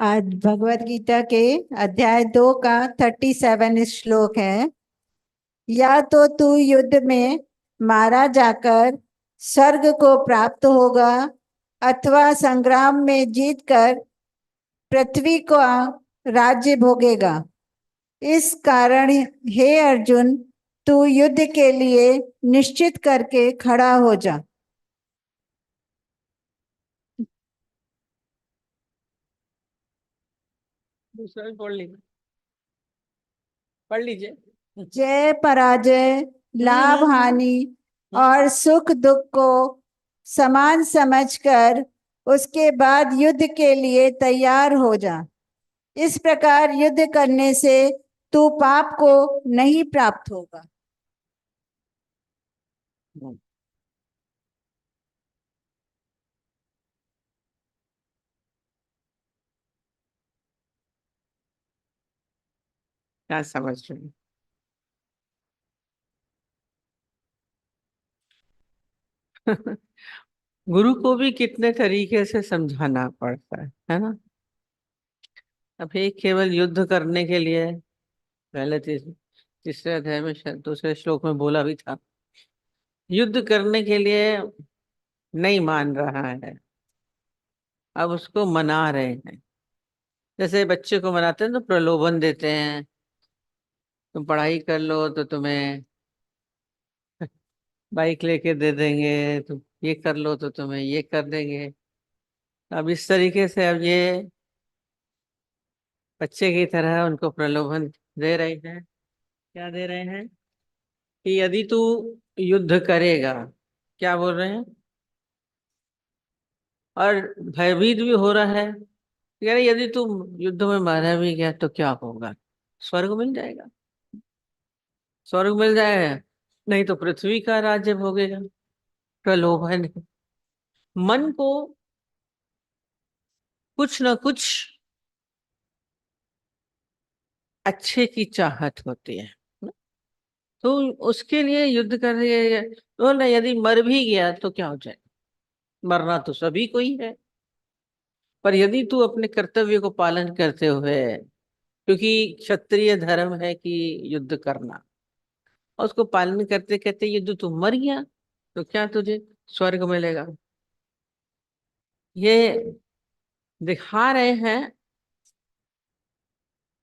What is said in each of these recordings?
आज भगवत गीता के अध्याय 2 का 37 श्लोक है। या तो तू युद्ध में मारा जाकर स्वर्ग को प्राप्त होगा, अथवा संग्राम में जीतकर पृथ्वी का राज्य भोगेगा। इस कारण हे अर्जुन, तू युद्ध के लिए निश्चित करके खड़ा हो जा। दूसरा भी पढ़ लीजिए। जय पराजय, लाभ हानि और सुख दुख को समान समझकर उसके बाद युद्ध के लिए तैयार हो जा। इस प्रकार युद्ध करने से तू पाप को नहीं प्राप्त होगा। क्या समझ रहे हैं? गुरु को भी कितने तरीके से समझाना पड़ता है ना। अभी केवल युद्ध करने के लिए पहले तीसरे अध्याय में शायद दूसरे श्लोक में बोला भी था, युद्ध करने के लिए नहीं मान रहा है, अब उसको मना रहे हैं। जैसे बच्चे को मनाते हैं तो प्रलोभन देते हैं, तुम पढ़ाई कर लो तो तुम्हें बाइक लेके दे देंगे, तुम ये कर लो तो तुम्हें ये कर देंगे। अब इस तरीके से अब ये बच्चे की तरह उनको प्रलोभन दे रहे हैं। क्या दे रहे हैं कि यदि तू युद्ध करेगा, क्या बोल रहे हैं, और भयभीत भी हो रहा है, कह रहे यदि तू युद्ध में मारा भी गया तो क्या होगा, स्वर्ग मिल जाएगा। स्वर्ग मिल जाएगा, नहीं तो पृथ्वी का राज्य भोगेगा। प्रलोभन है। मन को कुछ न कुछ अच्छे की चाहत होती है, तो उसके लिए युद्ध कर रही है। तो ना, यदि मर भी गया तो क्या हो जाए, मरना तो सभी को ही है। पर यदि तू अपने कर्तव्य को पालन करते हुए, क्योंकि क्षत्रिय धर्म है कि युद्ध करना, और उसको पालन करते करते युद्ध तू मर गया तो क्या तुझे स्वर्ग मिलेगा। ये दिखा रहे हैं,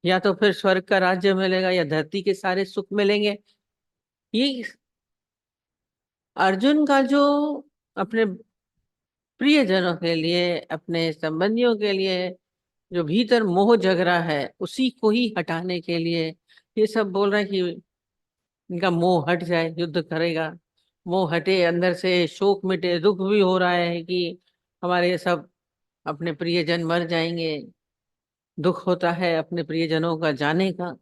या तो फिर स्वर्ग का राज्य मिलेगा या धरती के सारे सुख मिलेंगे। ये अर्जुन का जो अपने प्रियजनों के लिए, अपने संबंधियों के लिए जो भीतर मोह जग रहा है, उसी को ही हटाने के लिए ये सब बोल रहे हैं कि इनका मोह हट जाए, युद्ध करेगा, मोह हटे, अंदर से शोक मिटे। दुख भी हो रहा है कि हमारे सब अपने प्रियजन मर जाएंगे, दुख होता है अपने प्रियजनों का जाने का,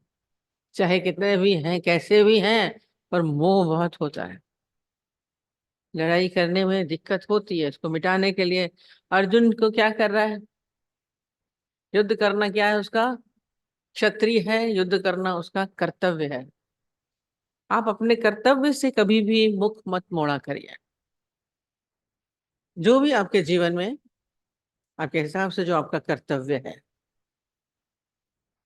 चाहे कितने भी हैं कैसे भी हैं, पर मोह बहुत होता है। लड़ाई करने में दिक्कत होती है, इसको मिटाने के लिए अर्जुन को क्या कर रहा है, युद्ध करना क्या है उसका, क्षत्रिय है, युद्ध करना उसका कर्तव्य है। आप अपने कर्तव्य से कभी भी मुख मत मोड़ा करिए। जो भी आपके जीवन में आपके हिसाब से जो आपका कर्तव्य है,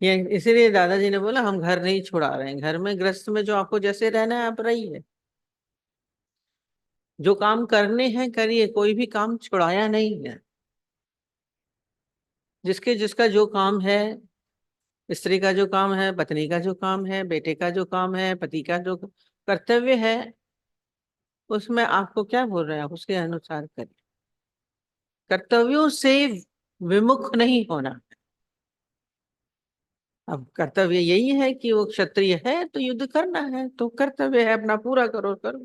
ये इसीलिए दादाजी ने बोला हम घर नहीं छुड़ा रहे हैं। घर में गृहस्थ में जो आपको जैसे रहना है आप रहिए, जो काम करने हैं करिए, कोई भी काम छुड़ाया नहीं है। जिसके जिसका जो काम है, स्त्री का जो काम है, पत्नी का जो काम है, बेटे का जो काम है, पति का जो कर्तव्य है, उसमें आपको क्या बोल रहे हैं, आप उसके अनुसार करिए। कर्तव्यों से विमुख नहीं होना। अब कर्तव्य यही है कि वो क्षत्रिय है तो युद्ध करना है, तो कर्तव्य है अपना पूरा करो करो।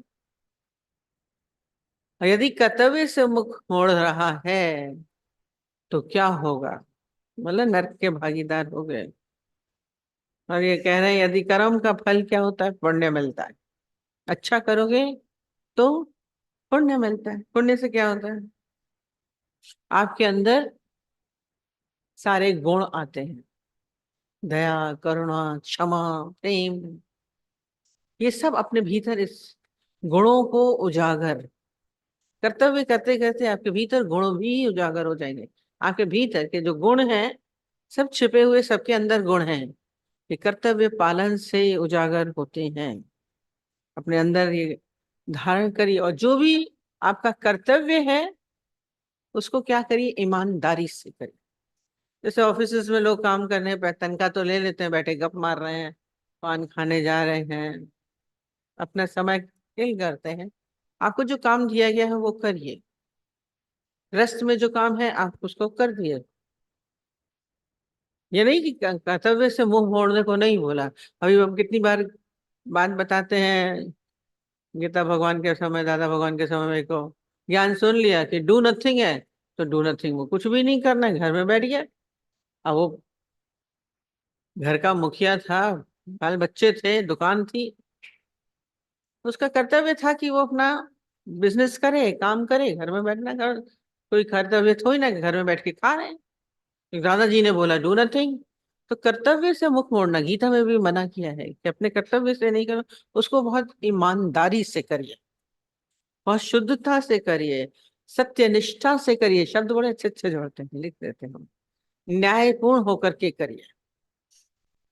और यदि कर्तव्य से मुख मोड़ रहा है तो क्या होगा, मतलब नरक के भागीदार हो गए। और ये कह रहे हैं यदि कर्म का फल क्या होता है, पुण्य मिलता है। अच्छा करोगे तो पुण्य मिलता है। पुण्य से क्या होता है, आपके अंदर सारे गुण आते हैं, दया, करुणा, क्षमा, प्रेम, ये सब अपने भीतर इस गुणों को उजागर, कर्तव्य करते करते आपके भीतर गुण भी उजागर हो जाएंगे। आपके भीतर के जो गुण हैं सब छिपे हुए सबके अंदर गुण हैं, ये कर्तव्य पालन से उजागर होते हैं। अपने अंदर ये धारण करिए, और जो भी आपका कर्तव्य है उसको क्या करिए, ईमानदारी से करिए। जैसे ऑफिस में लोग काम करने पे तनख्वाह तो ले लेते हैं, बैठे गप मार रहे हैं, पान खाने जा रहे हैं, अपना समय किल करते हैं। आपको जो काम दिया गया है वो करिए, रेस्ट में जो काम है आप उसको कर दिए। ये नहीं कि कर्तव्य से मुंह मोड़ने को नहीं बोला। अभी हम कितनी बार बात बताते हैं, गीता भगवान के समय, दादा भगवान के समय में को ज्ञान सुन लिया कि डू नथिंग है, तो डू नथिंग, वो कुछ भी नहीं करना है, घर में बैठ गया। अब वो घर का मुखिया था, बाल बच्चे थे, दुकान थी, उसका कर्तव्य था कि वो अपना बिजनेस करे, काम करे, घर में बैठना कर। कोई कर्तव्य थोड़ी ना कि घर में बैठ के खा रहे हैं। दादाजी ने बोला डू नथिंग, तो कर्तव्य से मुख मोड़ना गीता में भी मना किया है कि अपने कर्तव्य से नहीं करो, उसको बहुत ईमानदारी से करिए, बहुत शुद्धता से करिए, सत्यनिष्ठा से करिए। शब्द बड़े अच्छे अच्छे जोड़ते हैं, लिख देते हैं हम। न्यायपूर्ण होकर के करिए,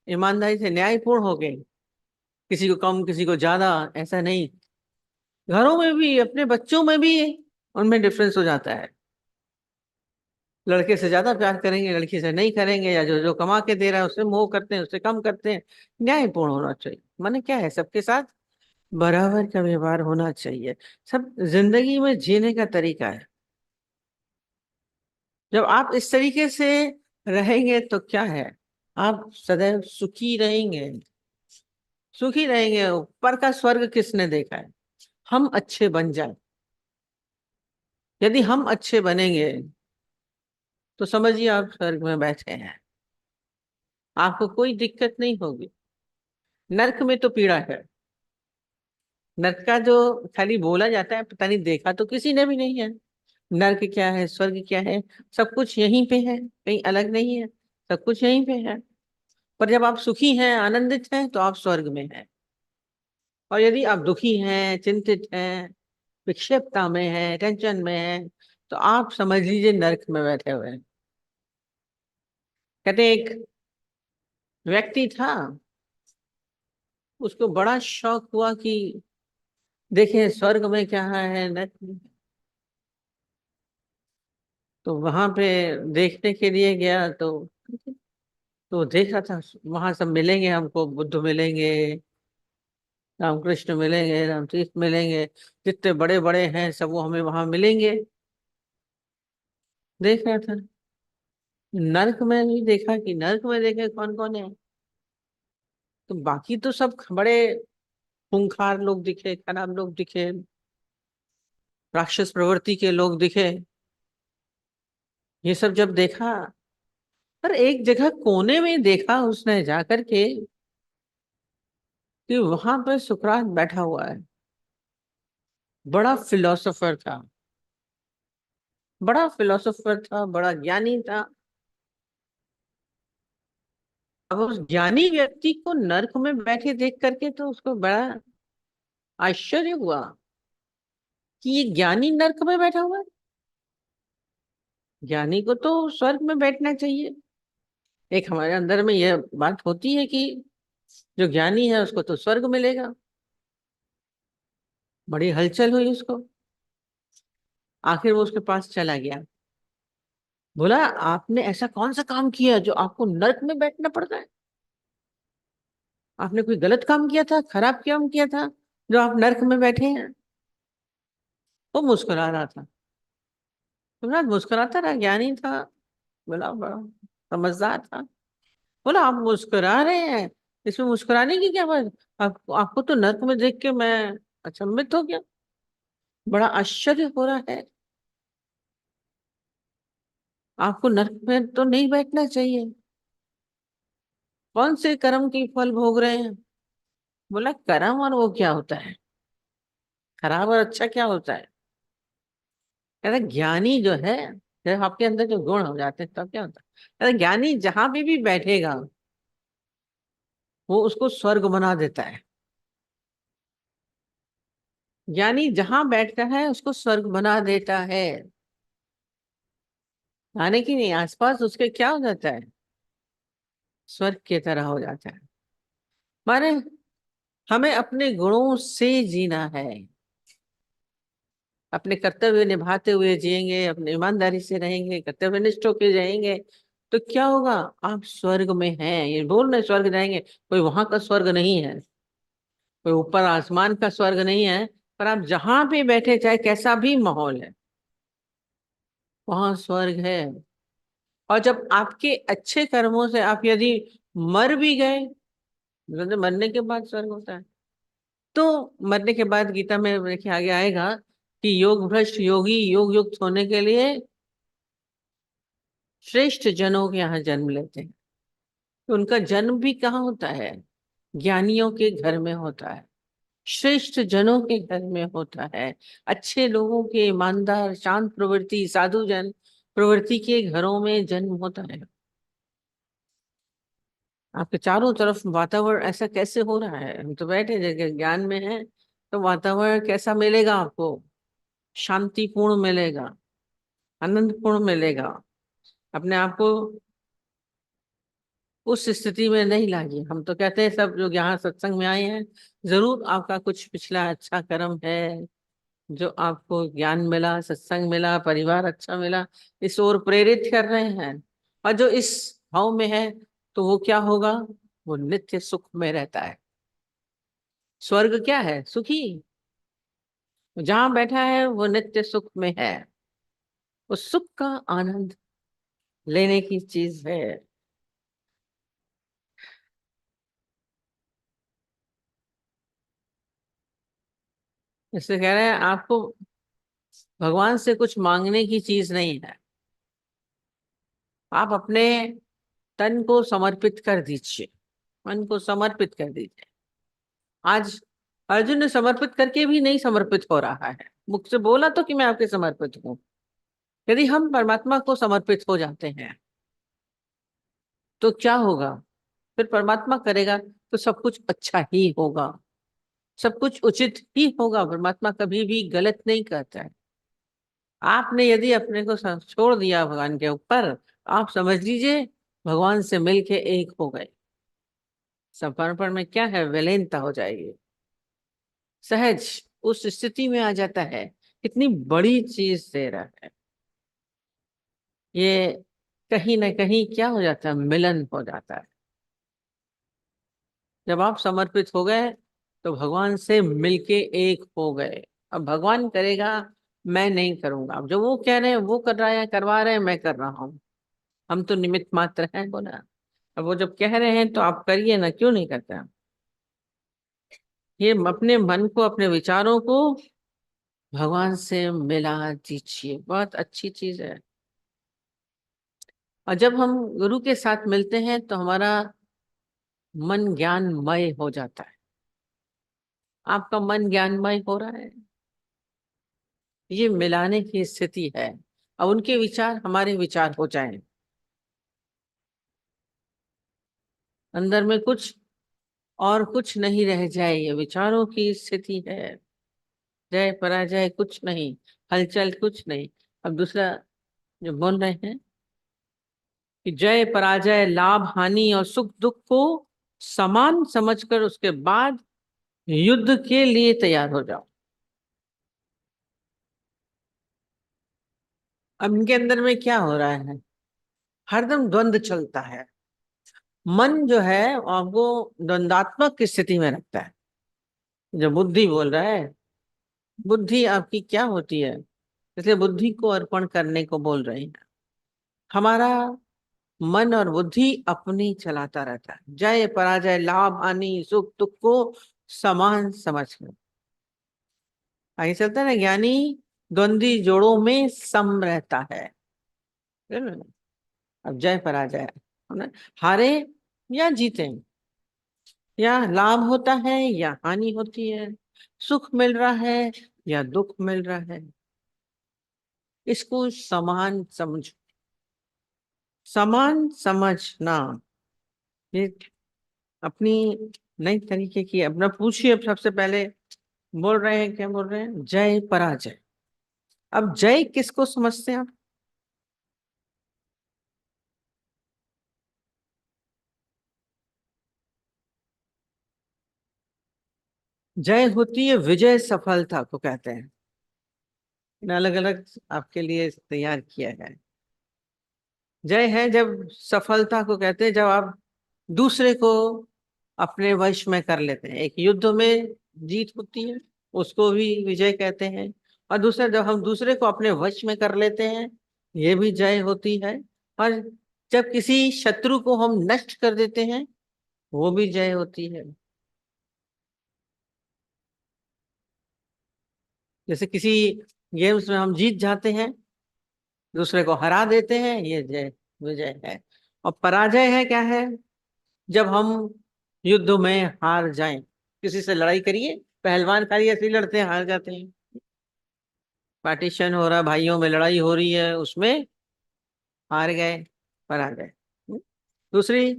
ईमानदारी से, न्यायपूर्ण हो गए, किसी को कम किसी को ज्यादा, ऐसा नहीं। घरों में भी, अपने बच्चों में भी उनमें डिफरेंस हो जाता है। लड़के से ज्यादा प्यार करेंगे, लड़की से नहीं करेंगे, या जो जो कमा के दे रहा है उससे मोह करते हैं, उससे कम करते हैं। न्यायपूर्ण होना चाहिए, माने क्या है, सबके साथ बराबर का व्यवहार होना चाहिए। सब जिंदगी में जीने का तरीका है। जब आप इस तरीके से रहेंगे तो क्या है, आप सदैव सुखी रहेंगे। सुखी रहेंगे। ऊपर का स्वर्ग किसने देखा है? हम अच्छे बन जाए। यदि हम अच्छे बनेंगे तो समझिए आप स्वर्ग में बैठे हैं, आपको कोई दिक्कत नहीं होगी। नरक में तो पीड़ा है। नरक का जो खाली बोला जाता है, पता नहीं देखा तो किसी ने भी नहीं है। नरक क्या है, स्वर्ग क्या है, सब कुछ यहीं पे है, कहीं अलग नहीं है, सब कुछ यहीं पे है। पर जब आप सुखी हैं, आनंदित हैं, तो आप स्वर्ग में हैं। और यदि आप दुखी हैं, चिंतित हैं, विक्षेपता में हैं, टेंशन में हैं, तो आप समझ लीजिए नरक में बैठे हुए हैं। कहते एक व्यक्ति था, उसको बड़ा शौक हुआ कि देखें स्वर्ग में क्या है, नरक में। तो वहां पे देखने के लिए गया, तो देख रहा था वहां सब मिलेंगे हमको, बुद्ध मिलेंगे, रामकृष्ण मिलेंगे, रामतीर्थ मिलेंगे, जितने बड़े बड़े हैं सब वो हमें वहां मिलेंगे। देख रहा था। नर्क में भी देखा कि नर्क में देखे कौन कौन है, तो बाकी तो सब बड़े खूंखार लोग दिखे, खराब लोग दिखे, राक्षस प्रवृत्ति के लोग दिखे। ये सब जब देखा, पर एक जगह कोने में देखा उसने जाकर के कि वहां पर सुकरात बैठा हुआ है। बड़ा फिलोसोफर था, बड़ा फिलोसोफर था, बड़ा ज्ञानी था। अब उस ज्ञानी व्यक्ति को नर्क में बैठे देख करके तो उसको बड़ा आश्चर्य हुआ कि ये ज्ञानी नर्क में बैठा हुआ है। ज्ञानी को तो स्वर्ग में बैठना चाहिए। एक हमारे अंदर में यह बात होती है कि जो ज्ञानी है उसको तो स्वर्ग मिलेगा। बड़ी हलचल हुई उसको। आखिर वो उसके पास चला गया, बोला आपने ऐसा कौन सा काम किया जो आपको नर्क में बैठना पड़ता है? आपने कोई गलत काम किया था, खराब काम किया था, जो आप नर्क में बैठे हैं? वो मुस्कुरा रहा था। तो मुस्कुराता रहा, ज्ञानी था, बोला बड़ा समझदार था। बोला आप मुस्कुरा रहे हैं, इसमें मुस्कुराने की क्या बात? आपको तो नर्क में देख के मैं अचंभित हो गया, बड़ा आश्चर्य हो रहा है। आपको नर्क में तो नहीं बैठना चाहिए। कौन से कर्म की फल भोग रहे हैं? बोला कर्म और वो क्या होता है, खराब और अच्छा क्या होता है? कहता ज्ञानी जो है, जब आपके अंदर जो गुण हो जाते हैं तब क्या होता है? कहता ज्ञानी जहां पे भी बैठेगा वो उसको स्वर्ग बना देता है। ज्ञानी जहां बैठता है उसको स्वर्ग बना देता है। आने की नहीं, आसपास उसके क्या हो जाता है, स्वर्ग की तरह हो जाता है। माने हमें अपने गुणों से जीना है, अपने कर्तव्य निभाते हुए जिएंगे, अपने ईमानदारी से रहेंगे, कर्तव्यनिष्ठ होकर जाएंगे, तो क्या होगा? आप स्वर्ग में हैं, ये बोल रहे स्वर्ग जाएंगे, कोई वहां का स्वर्ग नहीं है, कोई ऊपर आसमान का स्वर्ग नहीं है, पर आप जहां भी बैठे, चाहे कैसा भी माहौल है, वहां स्वर्ग है। और जब आपके अच्छे कर्मों से आप यदि मर भी गए, मतलब मरने के बाद स्वर्ग होता है, तो मरने के बाद गीता में देखिए आगे आएगा कि योग भ्रष्ट योगी योग युक्त होने के लिए श्रेष्ठ जनों के यहाँ जन्म लेते हैं। तो उनका जन्म भी कहाँ होता है? ज्ञानियों के घर में होता है, श्रेष्ठ जनों के घर में होता है, अच्छे लोगों के, ईमानदार शांत प्रवृत्ति साधु जन प्रवृत्ति के घरों में जन्म होता है। आपके चारों तरफ वातावरण ऐसा कैसे हो रहा है? हम तो बैठे जगह ज्ञान में हैं, तो वातावरण कैसा मिलेगा आपको? शांतिपूर्ण मिलेगा, आनंदपूर्ण मिलेगा। अपने आप को उस स्थिति में नहीं लाइए। हम तो कहते हैं सब लोग यहाँ सत्संग में आए हैं, जरूर आपका कुछ पिछला अच्छा कर्म है, जो आपको ज्ञान मिला, सत्संग मिला, परिवार अच्छा मिला, इस ओर प्रेरित कर रहे हैं। और जो इस भाव में है, तो वो क्या होगा? वो नित्य सुख में रहता है। स्वर्ग क्या है? सुखी। जहां बैठा है वो नित्य सुख में है, उस सुख का आनंद लेने की चीज है। इससे कह रहे हैं आपको भगवान से कुछ मांगने की चीज नहीं है, आप अपने तन को समर्पित कर दीजिए, मन को समर्पित कर दीजिए। आज अर्जुन ने समर्पित करके भी नहीं समर्पित हो रहा है, मुख से बोला तो कि मैं आपके समर्पित हूँ। यदि हम परमात्मा को समर्पित हो जाते हैं तो क्या होगा? फिर परमात्मा करेगा तो सब कुछ अच्छा ही होगा, सब कुछ उचित ही होगा। परमात्मा कभी भी गलत नहीं करता है। आपने यदि अपने को छोड़ दिया भगवान के ऊपर, आप समझ लीजिए भगवान से मिलके एक हो गए। समर्पण में क्या है? विलीनता हो जाएगी, सहज उस स्थिति में आ जाता है। कितनी बड़ी चीज दे रहा है ये। कहीं ना कहीं क्या हो जाता है? मिलन हो जाता है। जब आप समर्पित हो गए तो भगवान से मिलके एक हो गए। अब भगवान करेगा, मैं नहीं करूंगा। अब जो वो कह रहे हैं वो कर रहा है, करवा रहे हैं, मैं कर रहा हूँ, हम तो निमित्त मात्र हैं बोला। अब वो जब कह रहे हैं तो आप करिए ना, क्यों नहीं करते हैं? ये अपने मन को, अपने विचारों को भगवान से मिला दीजिए, बहुत अच्छी चीज है। और जब हम गुरु के साथ मिलते हैं तो हमारा मन ज्ञानमय हो जाता है। आपका मन ज्ञानमय हो रहा है, ये मिलाने की स्थिति है। अब उनके विचार हमारे विचार हो जाएं, अंदर में कुछ और कुछ नहीं रह जाए, ये विचारों की स्थिति है। जय पराजय कुछ नहीं, हलचल कुछ नहीं। अब दूसरा जो बोल रहे हैं कि जय पराजय लाभ हानि और सुख दुख को समान समझकर उसके बाद युद्ध के लिए तैयार हो जाओ। अब इनके अंदर में क्या हो रहा है? हरदम द्वंद्व चलता है। मन जो है आपको द्वंदात्मक की स्थिति में रखता है। जो बुद्धि बोल रहा है, बुद्धि आपकी क्या होती है? इसलिए बुद्धि को अर्पण करने को बोल रहे हैं। हमारा मन और बुद्धि अपनी चलाता रहता है, जय पराजय लाभ हानि सुख दुख को समान समझकर आगे चलता है ना। ज्ञानी द्वंद्वी जोड़ों में सम रहता है। है ना? अब जय पराजय है ना, हारे या जीते, या लाभ होता है या हानि होती है, सुख मिल रहा है या दुख मिल रहा है, इसको समान समझ, समान समझना। ये अपनी नई तरीके की अपना पूछिए। अब सबसे पहले बोल रहे हैं, क्या बोल रहे हैं? जय पराजय। अब जय किसको समझते हैं आप? जय होती है विजय सफलता को कहते हैं। अलग अलग आपके लिए तैयार किया है। जय है जब सफलता को कहते हैं, जब आप दूसरे को अपने वश में कर लेते हैं। एक युद्ध में जीत होती है, उसको भी विजय कहते हैं। और दूसरा, जब हम दूसरे को अपने वश में कर लेते हैं, ये भी जय होती है। और जब किसी शत्रु को हम नष्ट कर देते हैं, वो भी जय होती है। जैसे किसी गेम्स में हम जीत जाते हैं, दूसरे को हरा देते हैं, ये जय विजय है। और पराजय है क्या है? जब हम युद्ध में हार जाएं। किसी से लड़ाई करिए, पहलवान खाली ऐसे ही लड़ते हैं, हार जाते हैं। पार्टीशन हो रहा, भाइयों में लड़ाई हो रही है, उसमें हार गए, पराजय। दूसरी,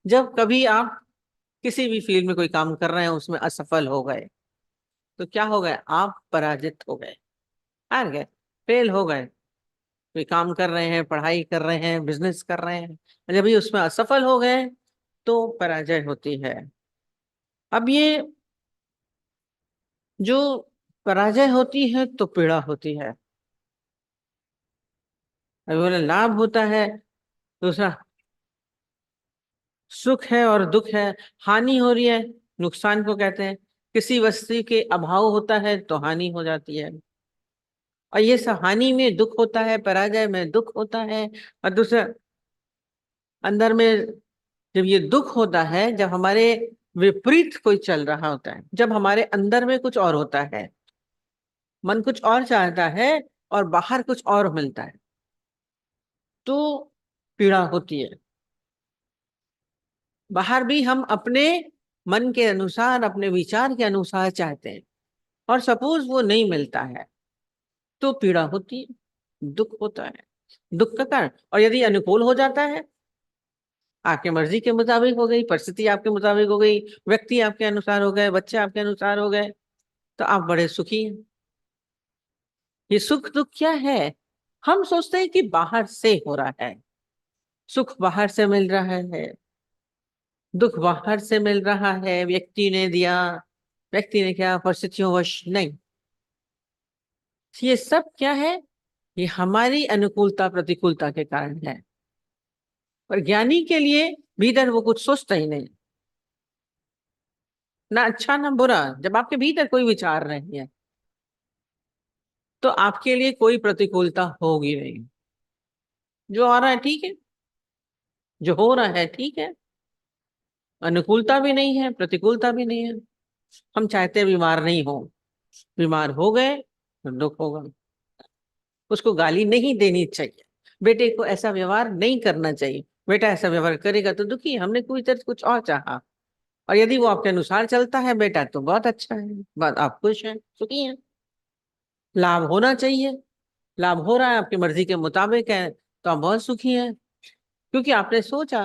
जब कभी आप किसी भी फील्ड में कोई काम कर रहे हैं, उसमें असफल हो गए, तो क्या हो गए? आप पराजित हो गए, हार गए, फेल हो गए। कोई काम कर रहे हैं, पढ़ाई कर रहे हैं, बिजनेस कर रहे हैं, जब भी उसमें असफल हो गए, तो पराजय होती है। अब ये जो पराजय होती है तो पीड़ा होती है। अभी बोले लाभ होता है, दूसरा सुख है और दुख है। हानि हो रही है, नुकसान को कहते हैं। किसी वस्तु के अभाव होता है तो हानि हो जाती है। और ये सब, हानि में दुख होता है, पराजय में दुख होता है। और दूसरा, अंदर में जब ये दुख होता है, जब हमारे विपरीत कोई चल रहा होता है, जब हमारे अंदर में कुछ और होता है, मन कुछ और चाहता है और बाहर कुछ और मिलता है, तो पीड़ा होती है। बाहर भी हम अपने मन के अनुसार, अपने विचार के अनुसार चाहते हैं, और सपोज वो नहीं मिलता है, तो पीड़ा होती है, दुख होता है। दुख का कारण, और यदि अनुकूल हो जाता है, आपके मर्जी के मुताबिक हो गई, परिस्थिति आपके मुताबिक हो गई, व्यक्ति आपके अनुसार हो गए, बच्चे आपके अनुसार हो गए, तो आप बड़े सुखी हैं। ये सुख दुख क्या है? हम सोचते हैं कि बाहर से हो रहा है, सुख बाहर से मिल रहा है, दुख बाहर से मिल रहा है, व्यक्ति ने दिया, व्यक्ति ने क्या, परिस्थितियों वश नहीं। ये सब क्या है? ये हमारी अनुकूलता प्रतिकूलता के कारण है। पर ज्ञानी के लिए भीतर वो कुछ सोचता ही नहीं, ना अच्छा ना बुरा। जब आपके भीतर कोई विचार नहीं है, तो आपके लिए कोई प्रतिकूलता होगी नहीं। जो आ रहा है ठीक है, जो हो रहा है ठीक है, अनुकूलता भी नहीं है, प्रतिकूलता भी नहीं है। हम चाहते हैं बीमार नहीं हो, बीमार हो गए तो दुख होगा। उसको गाली नहीं देनी चाहिए, बेटे को ऐसा व्यवहार नहीं करना चाहिए, बेटा ऐसा व्यवहार करेगा तो दुखी है, हमने कोई तरह कुछ और चाहा। और यदि वो आपके अनुसार चलता है बेटा, तो बहुत अच्छा है, बात आप खुश हैं, सुखी हैं। लाभ होना चाहिए, लाभ हो रहा है, आपकी मर्जी के मुताबिक है, तो आप बहुत सुखी हैं, क्योंकि आपने सोचा।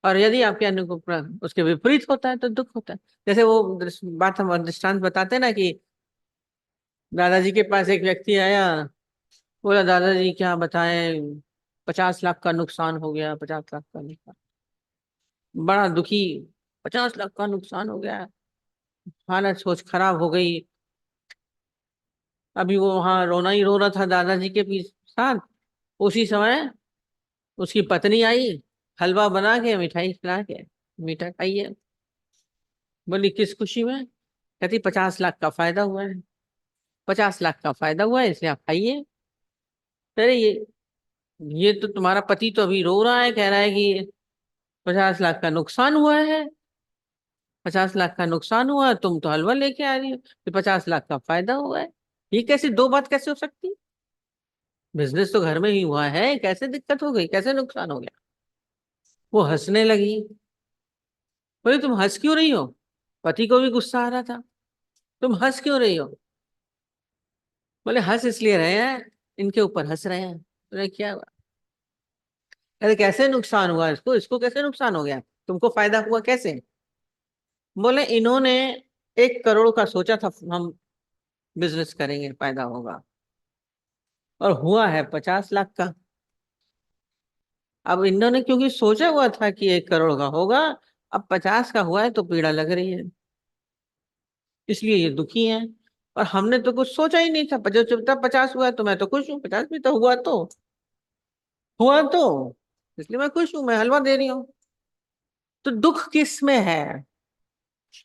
और यदि आपके अनुकूल उसके विपरीत होता है, तो दुख होता है। जैसे वो बात हम दृष्टांत बताते हैं ना, कि दादाजी के पास एक व्यक्ति आया, बोला दादाजी क्या बताएं, 50 लाख का नुकसान हो गया, 50 लाख का नुकसान। बड़ा दुखी, 50 लाख का नुकसान हो गया, हालत सोच खराब हो गई। अभी वो वहां रोना ही रो रहा था दादाजी के साथ। उसी समय उसकी पत्नी आई, हलवा बना के, मिठाई खिला के, मीठा खाइए। बोली किस खुशी में? कहती 50 लाख का फायदा हुआ है, 50 लाख का फायदा हुआ है, इसलिए आप खाइए। अरे ये तो तुम्हारा पति तो अभी रो रहा है, कह रहा है कि 50 लाख का नुकसान हुआ है, 50 लाख का नुकसान हुआ है, तुम तो हलवा लेके आ रही हो, फिर 50 लाख का फायदा हुआ है। ये कैसे दो बात कैसे हो सकती? बिजनेस तो घर में ही हुआ है, कैसे दिक्कत हो गई, कैसे नुकसान हो गया? वो हंसने लगी। बोले तुम हंस क्यों रही हो? पति को भी गुस्सा आ रहा था, तुम हंस क्यों रही हो? बोले हंस इसलिए रहे हैं, इनके ऊपर हंस रहे हैं। बोले क्या हुआ? अरे कैसे नुकसान हुआ इसको, इसको कैसे नुकसान हो गया, तुमको फायदा हुआ कैसे? बोले इन्होंने 1 करोड़ का सोचा था, हम बिजनेस करेंगे, फायदा होगा, और हुआ है 50 लाख का। अब इन्होंने क्योंकि सोचा हुआ था कि 1 करोड़ का होगा, अब 50 का हुआ है तो पीड़ा लग रही है। इसलिए ये दुखी हैं। और हमने तो कुछ सोचा ही नहीं था, जो तब 50 हुआ तो मैं तो खुश हूँ, 50 भी तो हुआ तो इसलिए मैं खुश हूं, मैं हलवा दे रही हूँ। तो दुख किस में है?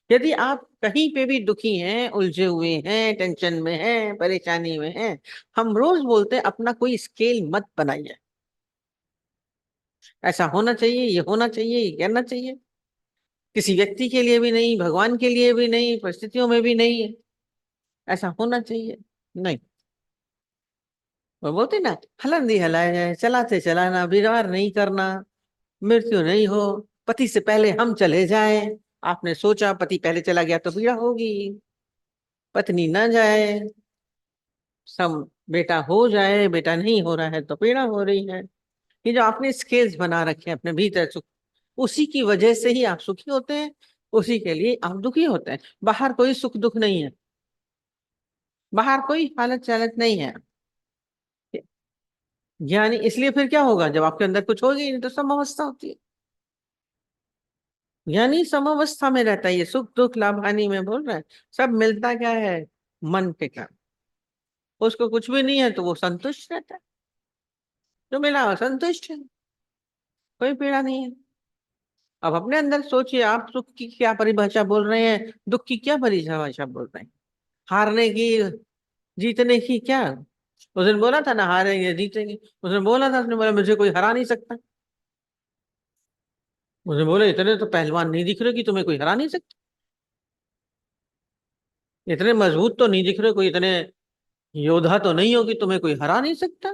यदि आप कहीं पे भी दुखी हैं, उलझे हुए हैं, टेंशन में हैं, परेशानी में हैं, हम रोज बोलते हैं अपना कोई स्केल मत बनाइए, ऐसा होना चाहिए, ये होना चाहिए, ये करना चाहिए। किसी व्यक्ति के लिए भी नहीं, भगवान के लिए भी नहीं, परिस्थितियों में भी नहीं है ऐसा होना चाहिए। नहीं, वो बोलते ना, हलंदी हलाए जाए, चलाते चलाना, विचार नहीं करना, मृत्यु नहीं हो, पति से पहले हम चले जाएं। आपने सोचा पति पहले चला गया तो पीड़ा होगी, पत्नी ना जाए, सब बेटा हो जाए, बेटा नहीं हो रहा है तो पीड़ा हो रही है। ये जो आपने स्केल्स बना रखे हैं अपने भीतर सुख, उसी की वजह से ही आप सुखी होते हैं, उसी के लिए आप दुखी होते हैं। बाहर कोई सुख दुख नहीं है, बाहर कोई हालत चालत नहीं है। यानी इसलिए फिर क्या होगा, जब आपके अंदर कुछ होगी नहीं तो समअवस्था होती है, यानी समअवस्था में रहता है। ये सुख दुख लाभ हानि में बोल रहे हैं, सब मिलता क्या है, मन के कारण। उसको कुछ भी नहीं है तो वो संतुष्ट रहता है, जो मिला वो संतुष्ट है, कोई पीड़ा नहीं है। अब अपने अंदर सोचिए, आप सुख की क्या परिभाषा बोल रहे हैं, दुख की क्या परिभाषा बोल रहे हैं, हारने की, जीतने की क्या? उस दिन बोला था ना, हारेंगे जीतेंगे। उसने बोला था, उसने बोला मुझे कोई हरा नहीं सकता। उसने बोले इतने तो पहलवान नहीं दिख रहे कि तुम्हें कोई हरा नहीं सकता, इतने मजबूत तो नहीं दिख रहे, कोई इतने योद्धा तो नहीं हो कि तुम्हें कोई हरा नहीं सकता।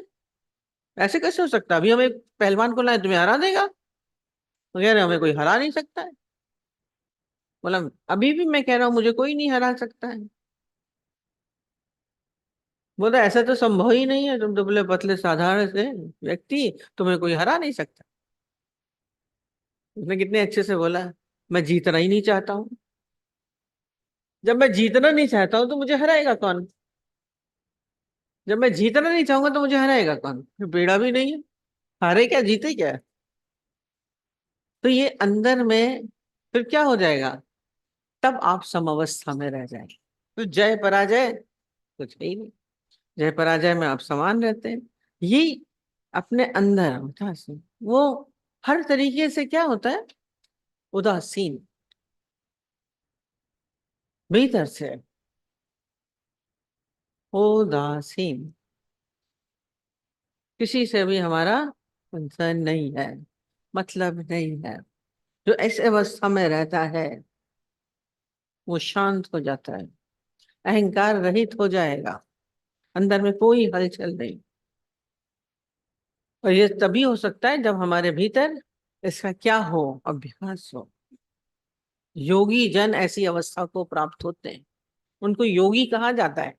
ऐसे कैसे हो सकता? अभी हम एक पहलवान को लाए, तुम्हें हरा देगा? तो कह रहे हमें कोई हरा नहीं सकता है। बोला अभी भी मैं कह रहा हूं मुझे कोई नहीं हरा सकता है। बोला ऐसा तो संभव ही नहीं है, तुम दुबले पतले साधारण से व्यक्ति, तुम्हें कोई हरा नहीं सकता। उसने कितने अच्छे से बोला, मैं जीतना ही नहीं चाहता हूँ। जब मैं जीतना नहीं चाहता हूँ तो मुझे हराएगा कौन? जब मैं जीतना नहीं चाहूंगा तो मुझे हराएगा कौन? फिर पीड़ा भी नहीं है, हारे क्या जीते क्या? तो ये अंदर में फिर क्या हो जाएगा, तब आप समअवस्था में रह जाएंगे। तो जय पराजय कुछ है ही नहीं, जय पराजय में आप समान रहते हैं। ये अपने अंदर उदासीन, वो हर तरीके से क्या होता है, उदासीन भीतर से, उदासीन, किसी से भी हमारा कंसर्न नहीं है, मतलब नहीं है। जो ऐसे अवस्था में रहता है वो शांत हो जाता है, अहंकार रहित हो जाएगा, अंदर में कोई हलचल नहीं। और ये तभी हो सकता है जब हमारे भीतर इसका क्या हो, अभ्यास हो। योगी जन ऐसी अवस्था को प्राप्त होते हैं, उनको योगी कहा जाता है।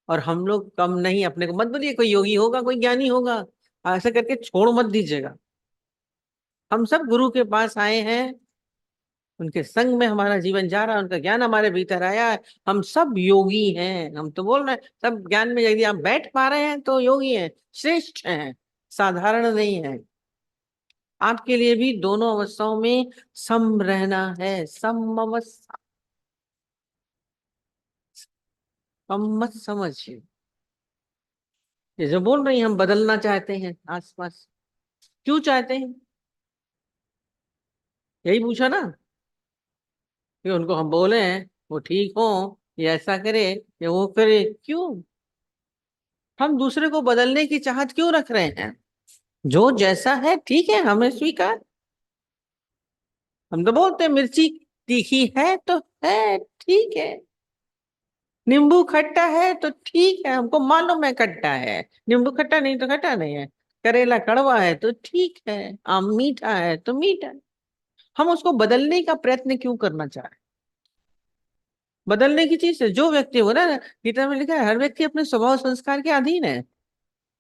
और हम लोग कम नहीं, अपने को मत बोलिए कोई योगी होगा, कोई ज्ञानी होगा, ऐसा करके छोड़ मत दीजिएगा। हम सब गुरु के पास आए हैं, उनके संग में हमारा जीवन जा रहा है, उनका ज्ञान हमारे भीतर आया है, हम सब योगी हैं। हम तो बोल रहे हैं सब ज्ञान में यदि आप बैठ पा रहे हैं तो योगी हैं, श्रेष्ठ हैं, साधारण नहीं है। आपके लिए भी दोनों अवस्थाओं में सम रहना है, सम अवस्था। हम मत समझिए, ये जो बोल रही हैं हम बदलना चाहते हैं आसपास, क्यों चाहते हैं? यही पूछा ना, कि उनको हम बोले हैं वो ठीक हो, ये ऐसा करे, ये वो करे, क्यों? हम दूसरे को बदलने की चाहत क्यों रख रहे हैं? जो जैसा है ठीक है, हमें स्वीकार। हम तो बोलते हैं मिर्ची तीखी है तो है, ठीक है। नींबू खट्टा है तो ठीक है, हमको मालूम है खट्टा है। नींबू खट्टा नहीं तो खट्टा नहीं है। करेला कड़वा है तो ठीक है, आम मीठा है तो मीठा है। हम उसको बदलने का प्रयत्न क्यों करना चाह रहे हैं? बदलने की चीज है, जो व्यक्ति हो ना, गीता में लिखा है हर व्यक्ति अपने स्वभाव संस्कार के अधीन है।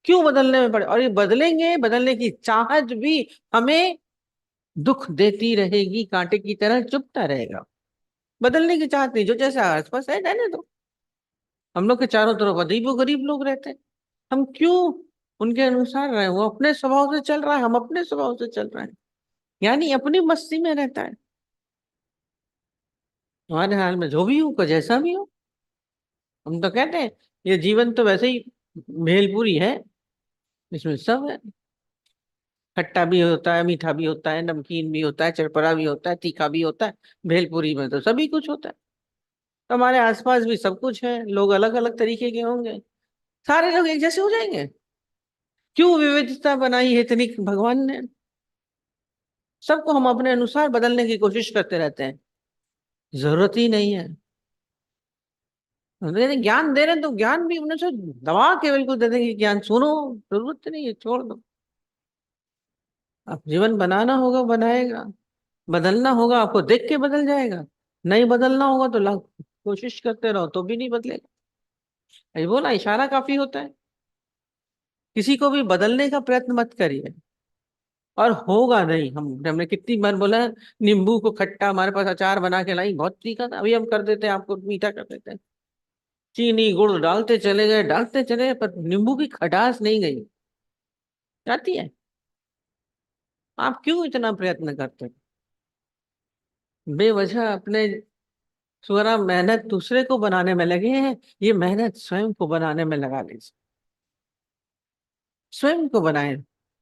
क्यों बदलने में पड़े? और ये बदलेंगे, बदलने की चाहत भी हमें दुख देती रहेगी, कांटे की तरह चुभता रहेगा। बदलने की चाहत नहीं, जो जैसा आसपास है रहने दो। हम लोग के चारों तरफ अजीब गरीब लोग रहते हैं, हम क्यों उनके अनुसार रहे? वो अपने स्वभाव से चल रहा है, हम अपने स्वभाव से चल रहे हैं, यानी अपनी मस्ती में रहता है। हमारे हाल में जो भी हो, को जैसा भी हो। हम तो कहते हैं ये जीवन तो वैसे ही भेलपूरी है, इसमें सब है। खट्टा भी होता है, मीठा भी होता है, नमकीन भी होता है, चटपटा भी होता है, तीखा भी होता है। भेलपूरी में तो सभी कुछ होता है। तो हमारे आसपास भी सब कुछ है, लोग अलग अलग तरीके के होंगे, सारे लोग एक जैसे हो जाएंगे? क्यों विविधता बनाई है इतनी भगवान ने? सबको हम अपने अनुसार बदलने की कोशिश करते रहते हैं, जरूरत ही नहीं है। ज्ञान दे रहे हैं तो ज्ञान भी उन्हें से दबा के बिल्कुल दे देंगे, ज्ञान सुनो, जरूरत नहीं है, छोड़ दो। अब जीवन बनाना होगा बनाएगा, बदलना होगा आपको देख के बदल जाएगा। नहीं बदलना होगा तो लाख कोशिश करते रहो तो भी नहीं बदलेगा। ये बोला, इशारा काफी होता है। किसी को भी बदलने का प्रयत्न मत करिए, और होगा नहीं। हमने कितनी बार बोला है, नींबू को खट्टा, हमारे पास अचार बना के लाई, बहुत तीखा था, अभी हम कर देते हैं आपको मीठा कर देते हैं। चीनी गुड़ डालते चले गए, डालते चले गए, पर नींबू की खटास नहीं गई, जाती है। आप क्यों इतना प्रयत्न करते हैं? बेवजह अपने स्वरा मेहनत दूसरे को बनाने में लगे हैं, ये मेहनत स्वयं को बनाने में लगा लीजिए। स्वयं को बनाए,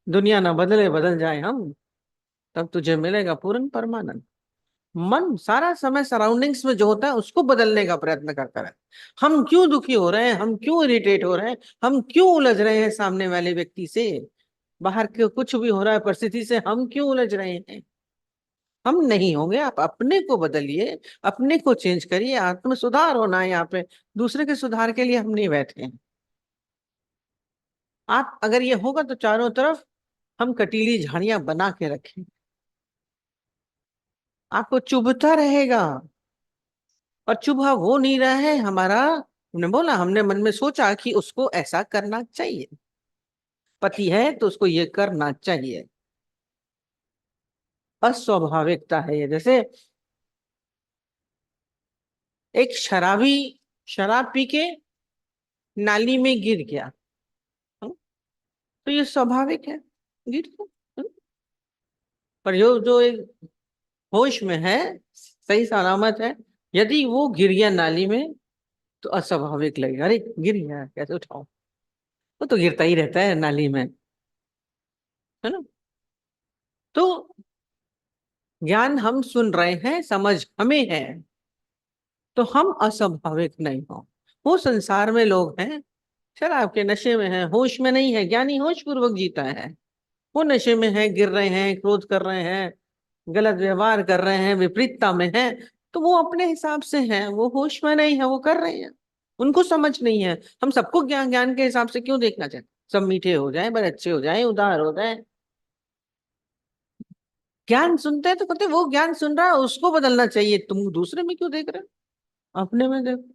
दुनिया ना बदले, बदल जाए हम, तब तुझे मिलेगा पूर्ण परमानंद। मन सारा समय सराउंडिंग्स में जो होता है उसको बदलने का प्रयत्न करता है। हम क्यों दुखी हो रहे हैं, हम क्यों इरिटेट हो रहे हैं, हम क्यों उलझ रहे हैं सामने वाले व्यक्ति से, बाहर के कुछ भी हो रहा है परिस्थिति से हम क्यों उलझ रहे हैं? हम नहीं होंगे, आप अपने को बदलिए, अपने को चेंज करिए, आत्म सुधार होना है यहाँ पे। दूसरे के सुधार के लिए हम नहीं बैठे हैं। आप अगर ये होगा तो चारों तरफ हम कटीली झाड़ियां बना के रखें, आपको चुभता रहेगा। और चुभा वो नहीं रहा है हमारा, हमने बोला, हमने मन में सोचा कि उसको ऐसा करना चाहिए, पति है तो उसको ये करना चाहिए। अस्वाभाविकता है ये। जैसे एक शराबी शराब पी के नाली में गिर गया, हम्म, तो ये स्वाभाविक है, गिर गया। पर जो जो एक होश में है, सही सलामत है, यदि वो गिर गया नाली में तो अस्वाभाविक लगेगा, अरे गिर गया कैसे उठाओ। वो तो गिरता ही रहता है नाली में, है ना? तो ज्ञान हम सुन रहे हैं, समझ हमें है, तो हम अस्वाभाविक नहीं हो संसार में लोग हैं शराब के नशे में है, होश में नहीं है। ज्ञानी होश पूर्वक जीता है, वो नशे में है, गिर रहे हैं, क्रोध कर रहे हैं, गलत व्यवहार कर रहे हैं, विपरीतता में है, तो वो अपने हिसाब से है, वो होश में नहीं है, वो कर रहे हैं, उनको समझ नहीं है। हम सबको ज्ञान ज्ञान के हिसाब से क्यों देखना चाहते? सब मीठे हो जाए, बड़े अच्छे हो जाए, उदार हो जाए। ज्ञान सुनते हैं तो कहते हैं, वो ज्ञान सुन रहा है उसको बदलना चाहिए, तुम दूसरे में क्यों देख रहे हो? अपने में देखो।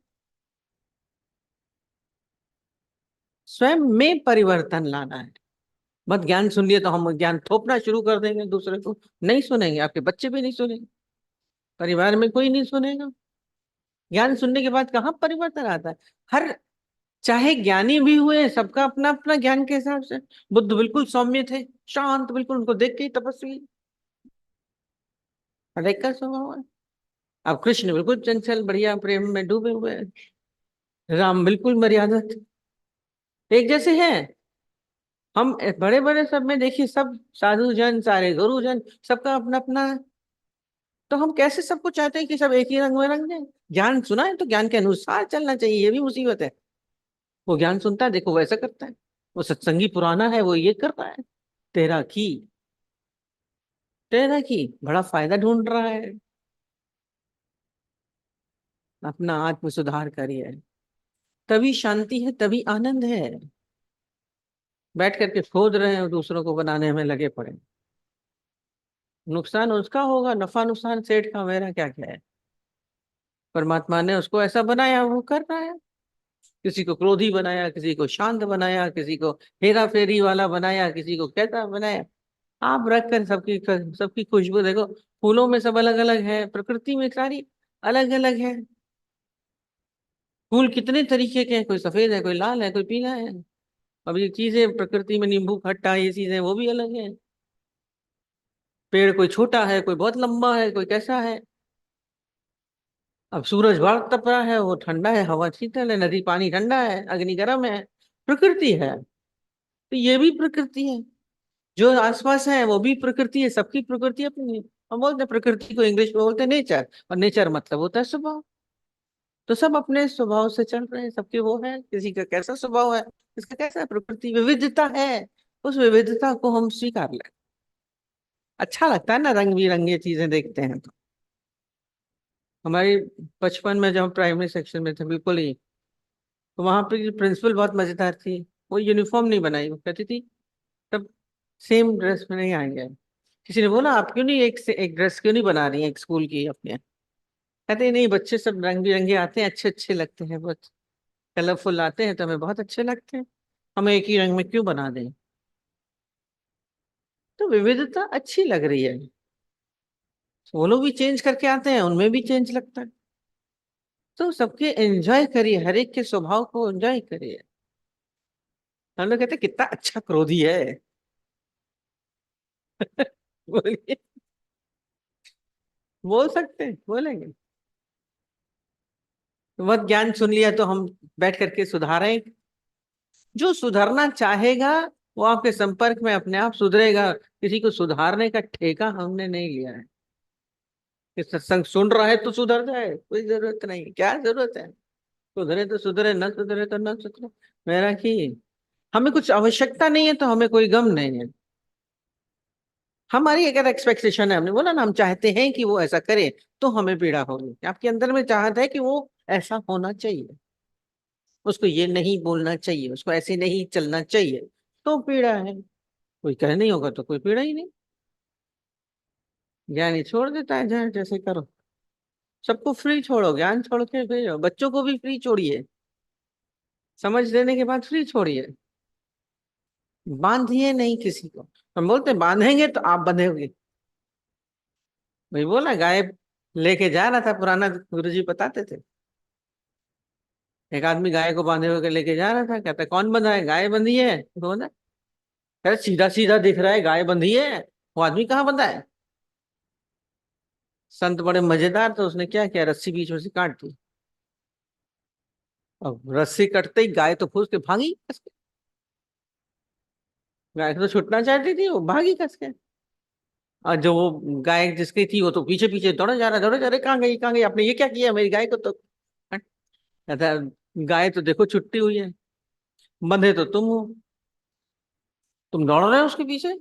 स्वयं में परिवर्तन लाना है। मत ज्ञान सुन लिए तो हम ज्ञान थोपना शुरू कर देंगे दूसरे को। नहीं सुनेंगे, आपके बच्चे भी नहीं सुनेंगे, परिवार में कोई नहीं सुनेगा। ज्ञान सुनने के बाद कहाँ परिवर्तन आता है? हर, चाहे ज्ञानी भी हुए, सबका अपना अपना ज्ञान के हिसाब से। बुद्ध बिल्कुल सौम्य थे, शांत बिल्कुल, उनको देख के ही तपस्वी, हर एक का स्वभाव है। अब कृष्ण बिल्कुल चंचल, बढ़िया प्रेम में डूबे हुए हैं। राम बिल्कुल मर्यादा थे, एक जैसे हैं। हम बड़े बड़े सब में देखिए, सब साधु जन, सारे गुरुजन, सबका अपना अपना है। तो हम कैसे सबको चाहते हैं कि सब एक ही रंग में रंग जाए? ज्ञान सुना है तो ज्ञान के अनुसार चलना चाहिए, ये भी मुसीबत है। वो ज्ञान सुनता है, देखो वैसा करता है, वो सत्संगी पुराना है, वो ये कर रहा है, तेरा की तेरा की बड़ा फायदा ढूंढ रहा है। अपना आत्म सुधार करिए, तभी शांति है, तभी आनंद है। बैठ करके खोद रहे हैं और दूसरों को बनाने में लगे पड़े, नुकसान उसका होगा, नफा नुकसान सेठ का, मेरा क्या क्या है। परमात्मा ने उसको ऐसा बनाया, वो कर रहा है। किसी को क्रोधी बनाया, किसी को शांत बनाया, किसी को हेरा फेरी वाला बनाया, किसी को कैसा बनाया। आप रख कर सबकी सबकी खुशबू देखो, फूलों में सब अलग अलग है, प्रकृति में सारी अलग अलग है। फूल कितने तरीके के हैं, कोई सफेद है, कोई लाल है, कोई पीला है। अब ये चीजें प्रकृति में, नींबू खट्टा, ये चीजें वो भी अलग है। पेड़ कोई छोटा है, कोई बहुत लंबा है, कोई कैसा है। अब सूरज बाहर तप रहा है, वो ठंडा है, हवा शीतल है, नदी पानी ठंडा है, अग्नि गर्म है, प्रकृति है। तो ये भी प्रकृति है, जो आसपास है वो भी प्रकृति है, सबकी प्रकृति अपनी है। हम बोलते हैं प्रकृति को इंग्लिश में बोलते हैं नेचर, और नेचर मतलब होता है स्वभाव। तो सब अपने स्वभाव से चल रहे हैं, सबके वो है, किसी का कैसा स्वभाव है, किसका कैसा है, प्रकृति विविधता है। उस विविधता को हम स्वीकार लें। अच्छा लगता है ना रंग बिरंगी चीजें देखते हैं तो। हमारी बचपन में जब हम प्राइमरी सेक्शन में थे बिल्कुल ही, तो वहां पे प्रिंसिपल बहुत मजेदार थी। वो यूनिफॉर्म नहीं बनाई, वो कहती थी सब सेम ड्रेस में नहीं आएंगे। किसी ने बोला आप क्यों नहीं एक से एक ड्रेस क्यों नहीं बना रही हैं एक स्कूल की अपने? कहते हैं, नहीं बच्चे सब रंग बिरंगे आते हैं, अच्छे अच्छे लगते हैं, बहुत कलरफुल आते हैं तो हमें बहुत अच्छे लगते हैं, हम एक ही रंग में क्यों बना दें? तो विविधता अच्छी लग रही है। वो लोग भी चेंज करके आते हैं, उनमें भी चेंज लगता है। तो सबके एंजॉय करिए, हर एक के स्वभाव को एंजॉय करिए। हम लोग कहते हैं, कितना अच्छा क्रोधी है। बोलिए, बोल सकते हैं, बोलेंगे। बहुत ज्ञान सुन लिया तो हम बैठ करके सुधारें? जो सुधरना चाहेगा वो आपके संपर्क में अपने आप सुधरेगा। किसी को सुधारने का ठेका हमने नहीं लिया है कि सत्संग सुन रहा है तो सुधर जाए, कोई जरूरत नहीं, क्या जरूरत है? सुधरे तो सुधरे, न सुधरे तो न सुधरे, मेरा की। हमें कुछ आवश्यकता नहीं है तो हमें कोई गम नहीं है। हमारी अगर एक्सपेक्टेशन है, हमने बोला ना हम चाहते हैं कि वो ऐसा करे, तो हमें पीड़ा होगी। आपके अंदर में चाहत है कि वो ऐसा होना चाहिए, उसको ये नहीं बोलना चाहिए, उसको ऐसे नहीं चलना चाहिए, तो पीड़ा है। कोई कह नहीं होगा तो कोई पीड़ा ही नहीं। ज्ञान ही छोड़ देता है, जहाँ जैसे करो। सबको फ्री छोड़ो, ज्ञान छोड़ के भेजो, बच्चों को भी फ्री छोड़िए, समझ लेने के बाद फ्री छोड़िए। बांधिए नहीं किसी को। हम बोलते हैं बांधेंगे तो आप बंधेंगे। वही बोला, गाय लेके जा रहा था, पुराना गुरुजी बताते थे। एक आदमी गाय को बांधे हुए लेके जा रहा था, कहता कौन बंधा है? गाय बंधी है। तो बोला, अरे सीधा सीधा दिख रहा है, गाय बंधी है, वो आदमी कहाँ बंधा है? संत बड़े मजेदार, तो उसने क्या किया, रस्सी बीच में से काट दी। अब रस्सी कटते ही गाय तो फूस के भागी कस के। गाय तो छुटना चाहती थी, वो भागी कस के। और जो वो गाय जिसकी थी वो तो पीछे पीछे दौड़े जा रहा, दौड़े जा रहे, कहाँ गई कहाँ गई, आपने ये क्या किया मेरी गाय को? तो कहता है, गाय तो देखो छुट्टी हुई है, बंधे तो तुम हो, तुम दौड़ रहे हो उसके पीछे,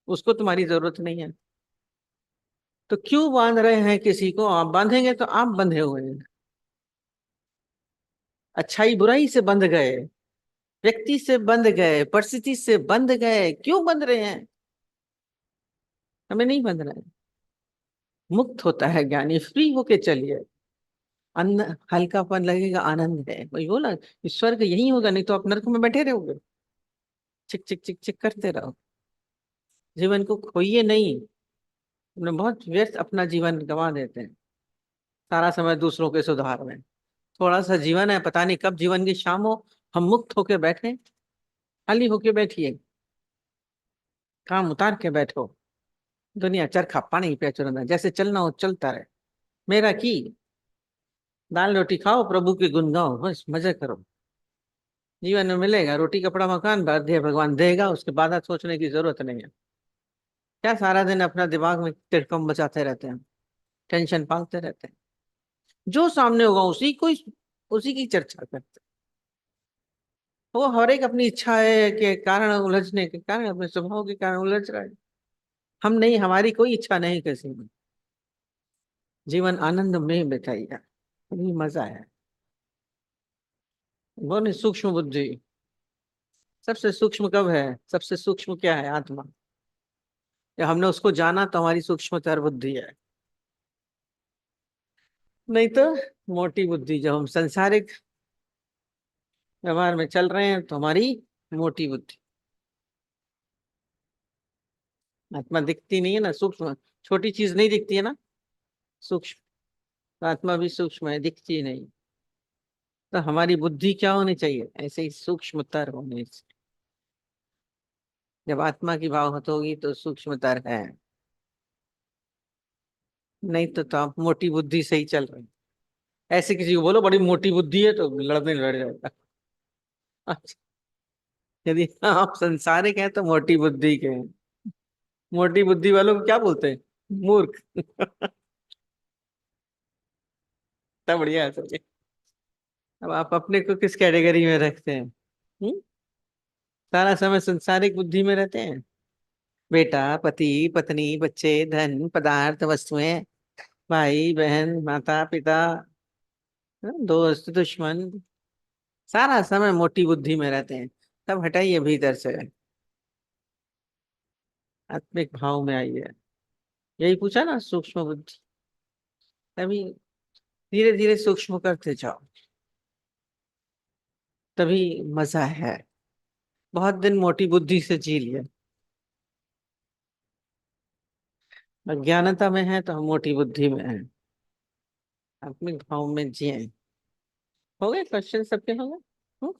उसको तुम्हारी जरूरत नहीं है। तो क्यों बांध रहे हैं किसी को? आप बांधेंगे तो आप बंधे हुए हैं। अच्छाई बुराई से बंध गए, व्यक्ति से बंध गए, परिस्थिति से बंध गए, क्यों बंध रहे हैं? हमें नहीं बंध रहे हैं। मुक्त होता है ज्ञानी, फ्री होके चलिए। अन्न हल्कापन लगेगा, आनंद है, वही बोला, स्वर्ग यही होगा, नहीं तो आप नरक में बैठे रहोगे, चिक चिक चिक चिक करते रहो। जीवन को खोइए नहीं। हमने बहुत व्यर्थ अपना जीवन गंवा देते हैं, सारा समय दूसरों के सुधार में। थोड़ा सा जीवन है, पता नहीं कब जीवन की शाम हो, हम मुक्त होके बैठे, खाली होके बैठिए, काम उतार के बैठो। दुनिया चरखा पानी पे चलना, जैसे चलना हो चलता रहे। मेरा की दाल रोटी खाओ, प्रभु के गुण गाओ, बस मजे करो। जीवन में मिलेगा रोटी कपड़ा मकान, बाध्य भगवान देगा, उसके बाद आप सोचने की जरूरत नहीं है। क्या सारा दिन अपना दिमाग में तिरकम बचाते रहते हैं, टेंशन पालते रहते हैं। जो सामने होगा उसी की चर्चा करते हैं। वो हर एक अपनी इच्छा है के कारण, उलझने के कारण, अपने स्वभाव के कारण उलझ रहा है। हम नहीं, हमारी कोई इच्छा नहीं किसी में। जीवन आनंद में बिताइए, अभी मजा है। वो नहीं, सूक्ष्म बुद्धि सबसे सूक्ष्म कब है? सबसे सूक्ष्म क्या है? आत्मा। जब हमने उसको जाना तो हमारी सूक्ष्मतर बुद्धि है। नहीं तो मोटी बुद्धि, जब हम संसारिक व्यवहार में चल रहे हैं तो हमारी मोटी बुद्धि। आत्मा दिखती नहीं है ना, सूक्ष्म, छोटी चीज नहीं दिखती है ना, सूक्ष्म। तो आत्मा भी सूक्ष्म है, दिखती नहीं। तो हमारी बुद्धि क्या होनी चाहिए? ऐसे ही सूक्ष्मतर होनी चाहिए। जब आत्मा की भाव होगी तो सूक्ष्मतर है। नहीं तो आप मोटी बुद्धि से ही चल रहे हैं। ऐसे किसी को बोलो बड़ी मोटी बुद्धि है तो लड़ने लड़ जाएगा। अच्छा, यदि आप संसारिक हैं तो मोटी बुद्धि के हैं। मोटी बुद्धि वालों को क्या बोलते हैं? मूर्ख। इतना बढ़िया है सर। अब आप अपने को किस कैटेगरी में रखते हैं? सारा समय संसारिक बुद्धि में रहते हैं। बेटा, पति, पत्नी, बच्चे, धन, पदार्थ, वस्तुएं, भाई बहन, माता पिता, दोस्त, दुश्मन, सारा समय मोटी बुद्धि में रहते हैं। तब हटाइए भीतर से, आत्मिक भाव में आइए। यही पूछा ना, सूक्ष्म बुद्धि। तभी धीरे धीरे सूक्ष्म करते जाओ, तभी मजा है। बहुत दिन मोटी बुद्धि से जी लिया, अज्ञानता में है तो हम मोटी बुद्धि में हैं। आत्मिक भाव में जिए। हो गए क्वेश्चन सबके? हो गए? हम्म?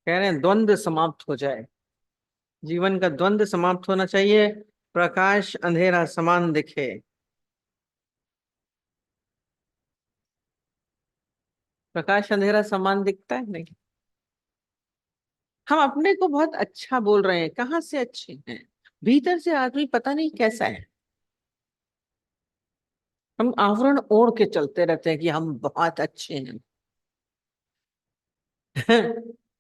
कह रहे हैं द्वंद्व समाप्त हो जाए, जीवन का द्वंद्व समाप्त होना चाहिए, प्रकाश अंधेरा समान दिखे। प्रकाश अंधेरा समान दिखता है नहीं? हम अपने को बहुत अच्छा बोल रहे हैं, कहाँ से अच्छे हैं? भीतर से आदमी पता नहीं कैसा है। हम आवरण ओढ़ के चलते रहते हैं कि हम बहुत अच्छे हैं।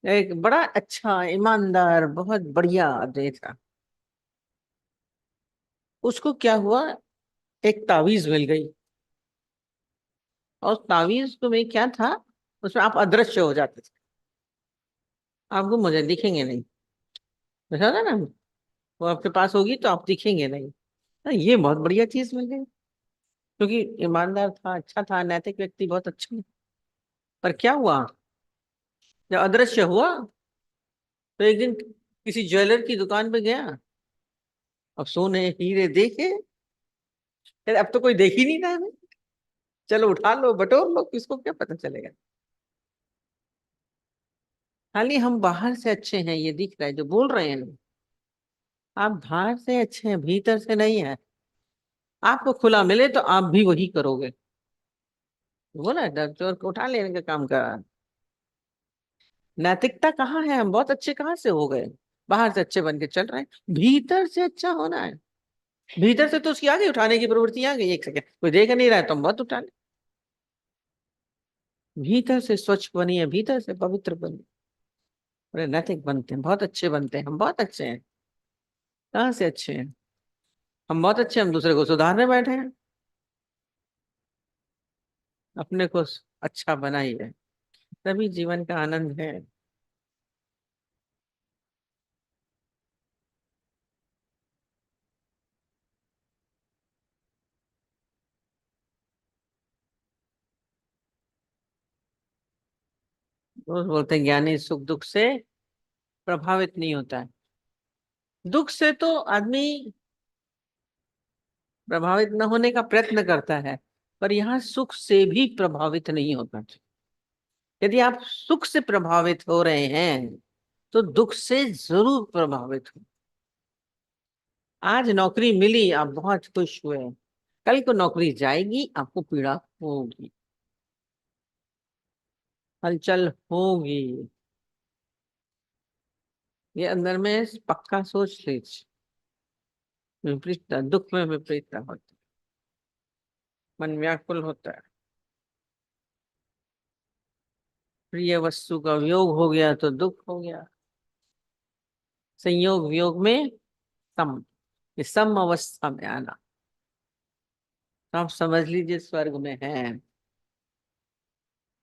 एक बड़ा अच्छा ईमानदार बहुत बढ़िया आदमी था, उसको क्या हुआ, एक तावीज मिल गई, और तावीज तो में क्या था, उसमें आप अदृश्य हो जाते थे, आपको मुझे दिखेंगे नहीं। देखा था ना, वो आपके पास होगी तो आप दिखेंगे नहीं। ये बहुत बढ़िया चीज मिल गई, क्योंकि ईमानदार था, अच्छा था, नैतिक व्यक्ति, बहुत अच्छा। पर क्या हुआ, जब अदृश्य हुआ तो एक दिन किसी ज्वेलर की दुकान पे गया, अब सोने हीरे देखे, यार अब तो कोई देख ही नहीं रहा है, चलो उठा लो बटोर लो, किसको क्या पता चलेगा। खाली हम बाहर से अच्छे हैं ये दिख रहा है, जो बोल रहे हैं लोग। आप बाहर से अच्छे हैं, भीतर से नहीं है। आपको खुला मिले तो आप भी वही करोगे। बोला चोर को उठा लेने का काम कर रहा है। नैतिकता कहाँ है? हम बहुत अच्छे कहाँ से हो गए? बाहर से अच्छे बन के चल रहे हैं, भीतर से अच्छा होना है। भीतर से तो उसकी आ गई, उठाने की प्रवृत्ति आ गई, एक सेकंड कोई देख नहीं रहा है तो हम बहुत उठा ले। भीतर से स्वच्छ बनिए, भीतर से पवित्र बनिए, बड़े नैतिक बनते हैं, बहुत अच्छे बनते हैं। हम बहुत अच्छे हैं, कहाँ से अच्छे हैं? हम बहुत अच्छे हैं, हम दूसरे को सुधारने बैठे हैं। अपने को अच्छा बनाइए, तभी जीवन का आनंद है। रोज बोलते हैं ज्ञानी सुख दुख से प्रभावित नहीं होता है। दुख से तो आदमी प्रभावित न होने का प्रयत्न करता है, पर यहाँ सुख से भी प्रभावित नहीं होता। यदि आप सुख से प्रभावित हो रहे हैं तो दुख से जरूर प्रभावित हो। आज नौकरी मिली, आप बहुत खुश हुए, कल को नौकरी जाएगी, आपको पीड़ा होगी, हलचल होगी। ये अंदर में पक्का सोच लीजिए। विपरीतता, दुख में विपरीतता होती है, मन व्याकुल होता है। प्रिय वस्तु का वियोग हो गया तो दुख हो गया। संयोग वियोग में सम, ये सम अवस्था में आना, तो आप समझ लीजिए स्वर्ग में हैं।